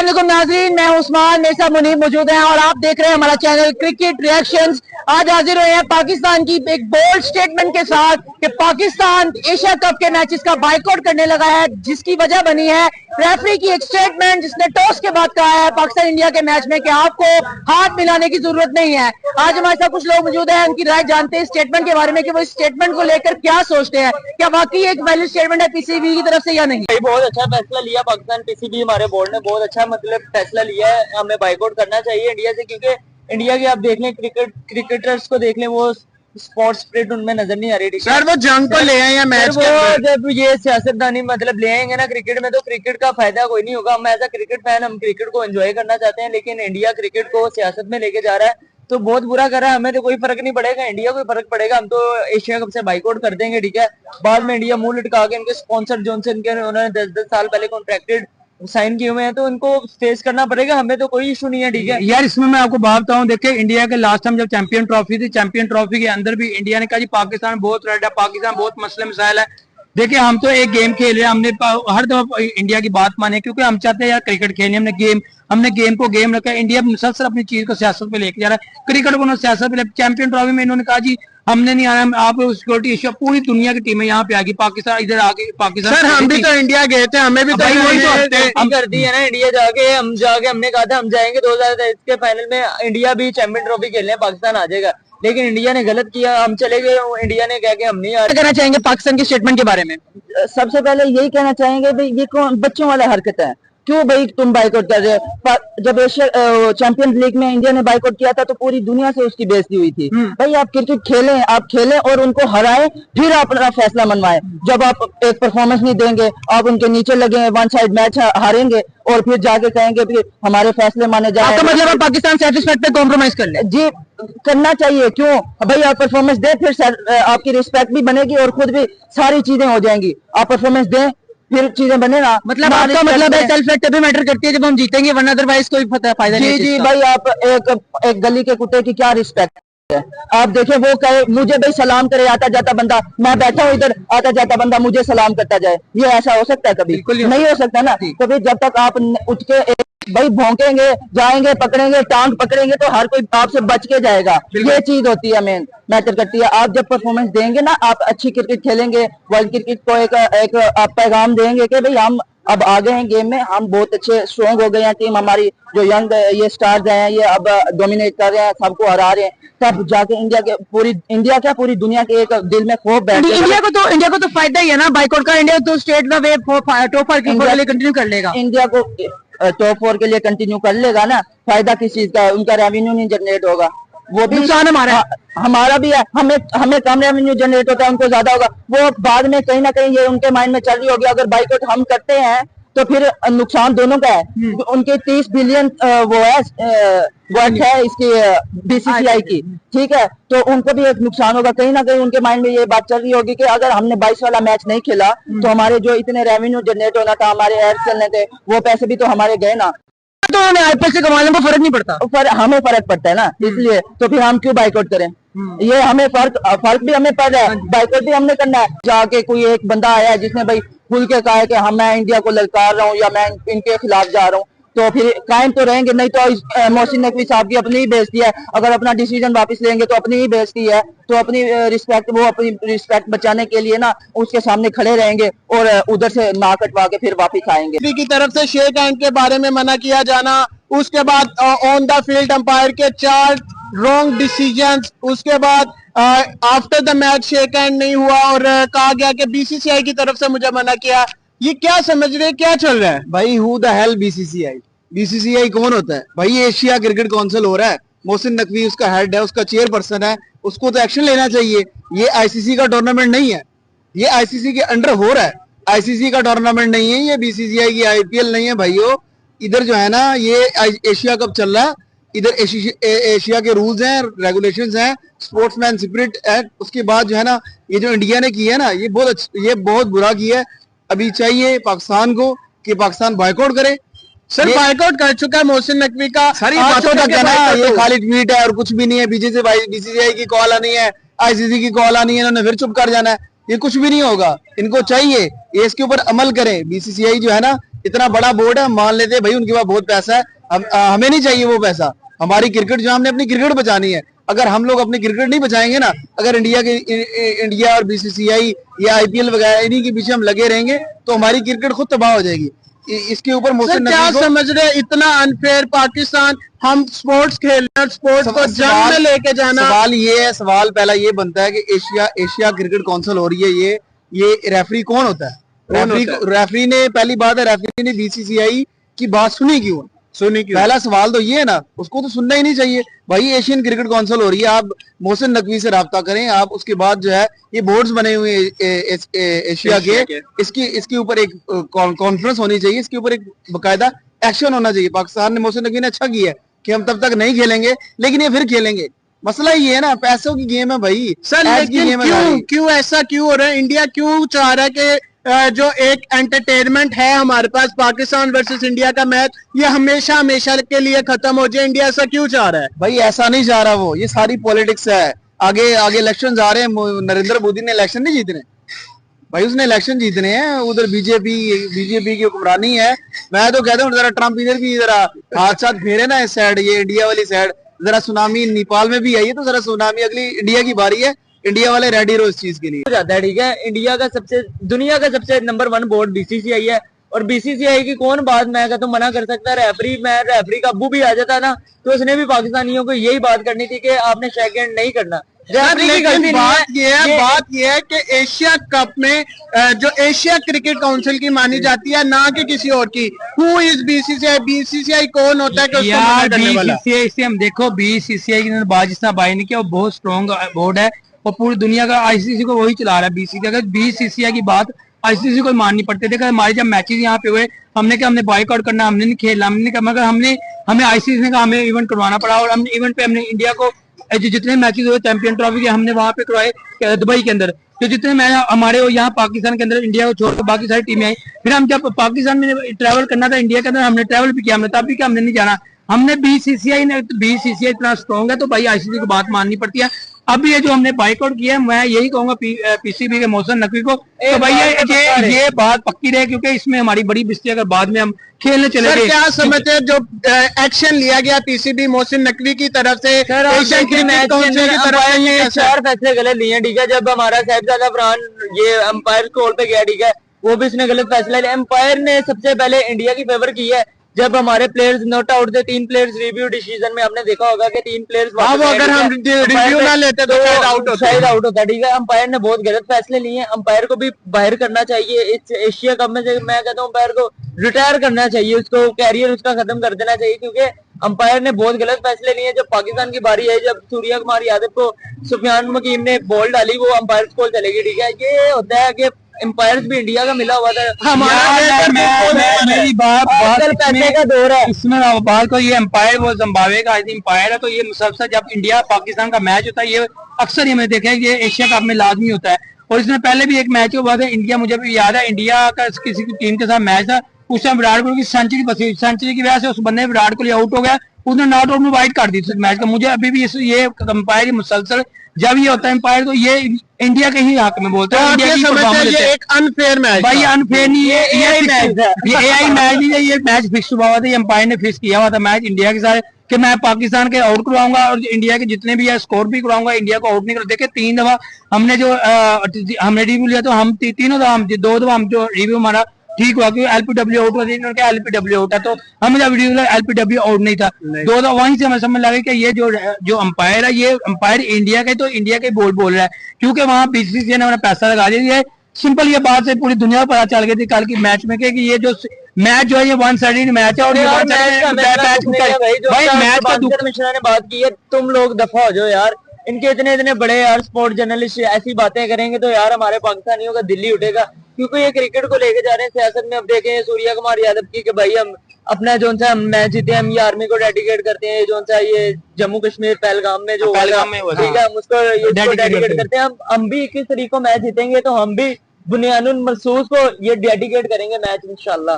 अस्सलाम वालेकुम नाज़रीन, मैं उस्मान, मेरे साथ मुनीब मौजूद हैं और आप देख रहे हैं हमारा चैनल क्रिकेट रिएक्शंस। आज हाजिर हुए हैं पाकिस्तान की एक बोल्ड स्टेटमेंट के साथ कि पाकिस्तान एशिया कप के मैचेस का बाइकआउट करने लगा है, जिसकी वजह बनी है रेफरी की एक स्टेटमेंट जिसने टॉस के बाद कहा है पाकिस्तान इंडिया के मैच में कि आपको हाथ मिलाने की जरूरत नहीं है। आज हमारे साथ कुछ लोग मौजूद हैं, उनकी राय जानते हैं स्टेटमेंट के बारे में कि वो इस स्टेटमेंट को लेकर क्या सोचते हैं, क्या वाकई एक वैलिड स्टेटमेंट है पीसीबी की तरफ से या नहीं। बहुत अच्छा फैसला लिया पाकिस्तान पीसीबी हमारे बोर्ड ने, बहुत अच्छा फैसला लिया है। हमें बाइकआउट करना चाहिए इंडिया से, क्योंकि इंडिया के आप देख लें क्रिकेटर्स को देख लें, वो स्पोर्ट्स स्पिरिट उनमें नजर नहीं आ रही। सर वो जंग को ले आए या मैच वो जब ये सियासतदानी ले आएंगे ना क्रिकेट में, तो क्रिकेट का फायदा कोई नहीं होगा। हम एज अ क्रिकेट फैन हम क्रिकेट को एंजॉय करना चाहते हैं, लेकिन इंडिया क्रिकेट को सियासत में लेके जा रहा है तो बहुत बुरा कर रहा है। हमें तो कोई फर्क नहीं पड़ेगा, इंडिया को फर्क पड़ेगा। हम तो एशिया कप से बाइकआउट कर देंगे, ठीक है। बाद में इंडिया मुंह लटका के इनके स्पॉन्सर जॉनसन के उन्होंने 10 साल पहले कॉन्ट्रैक्टेड साइन किए हुए हैं, तो उनको फेस करना पड़ेगा। हमें तो कोई इशू नहीं है, ठीक है यार। इसमें मैं आपको बात बताऊं, देखिए इंडिया के लास्ट टाइम जब चैंपियन ट्रॉफी थी, चैंपियन ट्रॉफी के अंदर भी इंडिया ने कहा जी पाकिस्तान बहुत रेड है, पाकिस्तान बहुत मसले मसाइल है। देखिए हम तो एक गेम खेल रहे हैं, हमने हर दफा इंडिया की बात माने, क्योंकि हम चाहते हैं यार क्रिकेट खेलने। हमने गेम को गेम रखा है। इंडिया मुसलसल अपनी चीज को सियासत पे लेके जा रहा है, क्रिकेट को सियासत पे। चैंपियन ट्रॉफी में इन्होंने कहा जी हमने नहीं आना, आप सिक्योरिटी इश्यू, पूरी दुनिया की टीमें यहाँ पे आ गई, पाकिस्तान इधर आके पाकिस्तान। सर हम भी तो इंडिया गए थे, हमें भी तो हम कर दी है ना इंडिया जाके हमने कहा था हम जाएंगे 2023 के फाइनल में, इंडिया भी चैंपियन ट्रॉफी खेलने, पाकिस्तान आ जाएगा, लेकिन इंडिया ने गलत किया, हम चले गए। इंडिया ने कहा कि हम नहीं आ रहे। कहना चाहेंगे पाकिस्तान के स्टेटमेंट के बारे में? सबसे पहले यही कहना चाहेंगे भाई ये कौन बच्चों वाला हरकत है, क्यों भाई तुम बाइकआउट कर रहे हो। जब एशिया चैंपियंस लीग में इंडिया ने बाइकआउट किया था तो पूरी दुनिया से उसकी बेइज्जती हुई थी। भाई आप क्रिकेट खेलें, आप खेलें और उनको हराएं, फिर आप अपना फैसला मनवाएं। जब आप एक परफॉर्मेंस नहीं देंगे, आप उनके नीचे लगे, वन साइड मैच हारेंगे और फिर जाके कहेंगे फिर हमारे फैसले माने जाए। आपका मतलब आप पाकिस्तान सेटिस्फाइड पे कॉम्प्रोमाइज कर ले? जी करना चाहिए, क्यों भाई आप परफॉर्मेंस दें, फिर आपकी रिस्पेक्ट भी बनेगी और खुद भी सारी चीजें हो जाएंगी। आप परफॉर्मेंस दें फिर चीजें बने ना। मतलब आपका मतलब है सेल्फ रेस्पेक्ट भी मैटर करती है जब हम जीतेंगे, वरना अदरवाइज कोई फायदा नहीं है। जी भाई आप एक गली के कुत्ते की क्या रिस्पेक्ट है। आप देखिए वो कहे मुझे भाई सलाम करे आता जाता बंदा, मैं बैठा हूँ इधर, आता जाता बंदा मुझे सलाम करता जाए, ये ऐसा हो सकता है? कभी नहीं हो सकता ना। तो फिर जब तक आप उठ के भाई भौंकेंगे, जाएंगे, पकड़ेंगे, टांग पकड़ेंगे तो हर कोई आपसे बच के जाएगा। ये चीज होती है, मेन मैटर करती है। आप जब परफॉर्मेंस देंगे ना, आप अच्छी क्रिकेट खेलेंगे, वर्ल्ड क्रिकेट को एक आप पैगाम देंगे कि भाई हम अब आ गए हैं गेम में, हम बहुत अच्छे स्ट्रॉन्ग हो गए हैं, टीम हमारी जो यंग ये स्टार्स हैं ये अब डोमिनेट कर रहे हैं, सबको हरा रहे हैं, तब जाके पूरी दुनिया के एक दिल में खौफ बैठ गया। इंडिया को तो फायदा ही है ना बाइकआउट का। इंडिया तो स्टेट द वे टॉप 4 के लिए कंटिन्यू कर लेगा। इंडिया को टॉप 4 के लिए कंटिन्यू कर लेगा ना, फायदा किस चीज का है? उनका रेवेन्यू नहीं जनरेट होगा, वो भी नुकसान हमारा भी है। हमें कम रेवेन्यू जनरेट होता है, उनको ज्यादा होगा। वो बाद में कहीं ना कहीं ये उनके माइंड में चल रही होगी, अगर बाइकआउट हम करते हैं तो फिर नुकसान दोनों का है। उनके 30 बिलियन वो है इसकी बीसीसीआई की, ठीक है, तो उनको भी एक नुकसान होगा। कहीं ना कहीं उनके माइंड में ये बात चल रही होगी कि अगर हमने 22 वाला मैच नहीं खेला तो हमारे जो इतने रेवेन्यू जनरेट होना था, हमारे एड्स चलने थे, वो पैसे भी तो हमारे गए ना। तो हमें आईपीएल से कमाने को फर्क नहीं पड़ता, हमें फर्क पड़ता है ना, इसलिए तो फिर हम क्यों बाइकआउट करें? ये हमें फर्क भी हमें पड़ रहा है, बाइकआउट भी हमने करना है। जाके कोई एक बंदा आया है जिसने भाई खुल के कहा है कि हम मैं इंडिया को ललकार रहा हूँ या मैं इनके खिलाफ जा रहा हूँ, तो फिर कायम तो रहेंगे। नहीं तो मोहसिन नकवी साहब की अपनी ही बेइज्जती है, अगर अपना डिसीजन वापस लेंगे तो अपनी ही बेइज्जती है। तो अपनी रिस्पेक्ट बचाने के लिए ना उसके सामने खड़े रहेंगे और उधर से ना कटवा के फिर वापस आएंगे। की तरफ से शेक हैंड के बारे में मना किया जाना, उसके बाद ऑन द फील्ड अंपायर के 4 रॉन्ग डिसीजंस, उसके बाद after the match shake hand नहीं हुआ और कहा गया कि बीसीसीआई की तरफ से मुझे मना किया। ये क्या समझ रहे, क्या चल रहा है भाई? Who the hell BCCI? BCCI कौन होता है भाई? ये एशिया क्रिकेट काउंसिल हो रहा है, मोहसिन नकवी उसका हेड है, उसका चेयरपर्सन है, उसको तो एक्शन लेना चाहिए। ये आईसीसी का टूर्नामेंट नहीं है, ये आईसीसी के अंडर हो रहा है, आईसीसी का टूर्नामेंट नहीं है, ये बीसीसीआई की आईपीएल नहीं है भाइयों। इधर जो है ना ये एशिया कप चल रहा है, इधर एशिया के रूल्स हैं, रेगुलेशंस हैं, स्पोर्ट्समैन स्पिरिट है। उसके बाद जो है ना ये जो इंडिया ने किया है ना, ये बहुत बुरा किया है। अभी चाहिए पाकिस्तान को कि पाकिस्तान बाइकआउट करे। सर बाइकआउट कर चुका है मोहसिन नकवी का, सारी बातों तक है ना, ये खाली ट्वीट है और कुछ भी नहीं है। बीसीसीआई की कॉल आनी है, आईसीसी की कॉल आनी है, इन्होंने फिर चुप कर जाना है। ये कुछ भी नहीं होगा, इनको चाहिए ये इसके ऊपर अमल करें। बीसीसीआई जो है ना इतना बड़ा बोर्ड है, हम मान लेते हैं भाई उनके पास बहुत पैसा है, हमें नहीं चाहिए वो पैसा। हमारी क्रिकेट जो हमने अपनी क्रिकेट बचानी है, अगर हम लोग अपनी क्रिकेट नहीं बचाएंगे ना, अगर इंडिया और बीसीसीआई या आईपीएल वगैरह इन्हीं के पीछे हम लगे रहेंगे तो हमारी क्रिकेट खुद तबाह हो जाएगी। इसके ऊपर मोहसिन क्या नकवी को समझ रहे हैं इतना अनफेयर पाकिस्तान, हम स्पोर्ट्स खेलना, स्पोर्ट्स को जंग में लेके जाना। सवाल पहला ये बनता है कि एशिया क्रिकेट काउंसिल हो रही है, ये रेफरी कौन होता है? रेफरी ने, पहली बात है, रेफरी ने बीसीसीआई की बात सुनी क्यों? पहला सवाल तो ये है ना, उसको तो सुनना ही नहीं चाहिए भाई। एशियन क्रिकेट काउंसिल हो रही है, आप मोहसिन नकवी से राब्ता करें आप। उसके बाद जो है ये बोर्ड्स बने हुए एशिया के, इसके ऊपर एक कॉन्फ्रेंस होनी चाहिए, इसके ऊपर एक बकायदा एक्शन होना चाहिए। पाकिस्तान ने, मोहसिन नकवी ने अच्छा किया है कि हम तब तक नहीं खेलेंगे, लेकिन ये फिर खेलेंगे। मसला ये है ना, पैसों की गेम है भाई सर। लेकिन क्यों ऐसा क्यों हो रहा है? इंडिया क्यों चाह रहा है कि जो एक एंटरटेनमेंट है हमारे पास, पाकिस्तान वर्सेस इंडिया का मैच, ये हमेशा के लिए खत्म हो जाए? इंडिया ऐसा क्यों चाह रहा है? भाई ऐसा नहीं चाह रहा वो, ये सारी पॉलिटिक्स है। आगे इलेक्शन आ रहे हैं, नरेंद्र मोदी ने इलेक्शन नहीं जीतने भाई, उसने इलेक्शन जीतने हैं। उधर बीजेपी की हुक्मरानी है। मैं तो कहता हूँ जरा ट्रंप इधर भी जरा हाथ साथ फेरे ना इस साइड, ये इंडिया वाली साइड। जरा सुनामी नेपाल में भी आई है, तो जरा सुनामी अगली इंडिया की बारी है, इंडिया वाले रेडी रहो इस चीज के लिए। हो जाता है, ठीक है। इंडिया का दुनिया का सबसे नंबर 1 बोर्ड बीसीसीआई है, और बीसीसीआई की कौन बात मैं कहता हूँ मना कर सकता है? रेफरी का अब्बू भी आ जाता ना, तो उसने भी पाकिस्तानियों को यही बात करनी थी कि आपने शेक हैंड नहीं करना। लेकिन बात यह है कि एशिया कप में जो एशिया क्रिकेट काउंसिल की मानी जाती है, ना कि किसी और की। Who is BCCI? बीसीसीआई कौन होता है कि उसको मना करने वाला? बीसीसीआई से हम देखो, बीसीसीआई की बात जिसने बाय नहीं किया, वो बहुत स्ट्रॉन्ग बोर्ड है और पूरी दुनिया का आईसीसी को वही चला रहा है। बीसीसीआई की बात आईसीसी को माननी पड़ती है। देखा हमारे जब मैचेस यहाँ पे हुए, हमने कहा हमने बॉयकॉट करना, हमने नहीं खेलना, हमने कहा, मगर हमें आईसीसी ने कहा हमें इवेंट करवाना पड़ा, और हमने इवेंट पे हमने इंडिया को जितने मैचेस हुए चैंपियन ट्रॉफी के, हमने वहां पे करवाए दुबई के अंदर। तो जितने मैच हमारे यहाँ पाकिस्तान के अंदर, इंडिया को छोड़कर बाकी सारी टीमें आई। फिर हम जब पाकिस्तान में ट्रैवल करना था इंडिया के अंदर, हमने ट्रैवल भी किया, हमने तब भी क्या हमने नहीं जाना। हमने बीसीसीआई इतना स्ट्रॉन्ग है तो भाई आईसीसी को बात माननी पड़ती है। अब ये जो हमने बाइकआउट किया है, मैं यही कहूंगा पीसीबी के मोहसिन नकवी को, तो भाई ये बात पक्की रहे, क्योंकि इसमें हमारी बड़ी बिस्ती अगर बाद में हम खेलने चले गए। क्या समझते हैं जो एक्शन लिया गया पीसीबी मोहसिन नकवी की तरफ से, एशियन क्रिकेट काउंसिल की तरफ से? ये 4 फैसले गलत लिए, ठीक है। जब हमारा साहिबजादा फरहान ये अंपायर कॉल पे गया, ठीक है, वो भी इसने गलत फैसला लिया। अंपायर ने सबसे पहले इंडिया की फेवर की है। जब हमारे प्लेयर्स नॉट आउट थे, 3 प्लेयर्स रिव्यू डिसीजन में आपने देखा होगा कि 3 प्लेयर्स अगर हम रिव्यू ना लेते तो शायद आउट होता, ठीक है। अंपायर ने बहुत गलत फैसले लिए हैं। अंपायर को भी बाहर करना चाहिए इस एशिया कप में से। मैं कहता हूँ अंपायर को रिटायर करना चाहिए, उसको कैरियर उसका खत्म कर देना चाहिए, क्योंकि अंपायर ने बहुत गलत फैसले लिए। जब पाकिस्तान की बारी आई, जब सूर्या कुमार यादव को सुफियान मकीम ने बॉल डाली, वो अंपायर को चलेगी, ठीक है। ये होता है कि एम्पायर्स भी इंडिया का मिला हुआ था। मेरी बात पैसे का दौर है इसमें बात को, ये एम्पायर वो जिम्बाब्वे का एम्पायर है, तो ये मुसलसल जब इंडिया पाकिस्तान का मैच होता है, ये अक्सर ही मैंने देखा है ये एशिया कप में लाजमी होता है। और इसमें पहले भी एक मैच हुआ था इंडिया, मुझे भी याद है, इंडिया का किसी की टीम के साथ मैच था, उस टाइम विराट कोहली की सेंचुरी की वजह से उस बंदे विराट कोहली आउट हो गया, उसने नॉट आउट में वाइट कार्ड दी मैच का। मुझे अभी भी ये एम्पायर मुसलसल जब ये होता है एम्पायर, तो ये इंडिया के ही हक में बोलते हैं। ये एक अनफेयर मैच भाई, अनफेयर नहीं है ये एआई मैच नहीं है, ये मैच फिक्स हुआ हुआ था, एम्पायर ने फिक्स किया हुआ था मैच इंडिया के साथ कि मैं पाकिस्तान के आउट करवाऊंगा और इंडिया के जितने भी है स्कोर भी करवाऊंगा, इंडिया को आउट नहीं कर। देखिए 3 दफा हमने जो हमने रिव्यू लिया, तो हम 3 दफा, हम 2 दफा हम जो रिव्यू हमारा ठीक हुआ, क्योंकि एलपीडब्ल्यू आउट हुआ, एलपीडब्ल्यू आउट है, तो हम जब वीडियो एलपीडब्ल्यू आउट नहीं था। 2 दफा वहीं से हमें समझ लगा कि ये जो अंपायर है, ये अंपायर इंडिया के, तो इंडिया के बोल रहा है, क्योंकि वहां बीसीसीआई ने पैसा लगा दिया है। सिंपल ये बात से पूरी दुनिया को पता चल गई थी कल की मैच में कि ये जो मैच जो है ये 1 साइडेड मैच है। और मिश्रा ने बात की है, तुम लोग दफा हो जाओ यार, इनके इतने बड़े यार स्पोर्ट जर्नलिस्ट ऐसी बातें करेंगे तो यार हमारे पाकिस्तानियों का दिल्ली उठेगा, क्योंकि ये क्रिकेट को लेके जा रहे हैं सियासत में। अब देखें सूर्या कुमार यादव की कि भाई हम अपना जो सा मैच जीते हम ये आर्मी को डेडिकेट करते हैं, जो सा ये जम्मू कश्मीर पहलगाम में जो ठीक है उसको डेडिकेट करते हैं। हम भी 21 तारीख को मैच जीतेंगे तो हम भी बुनियानुल मरसूस को ये डेडिकेट करेंगे मैच इंशाल्लाह।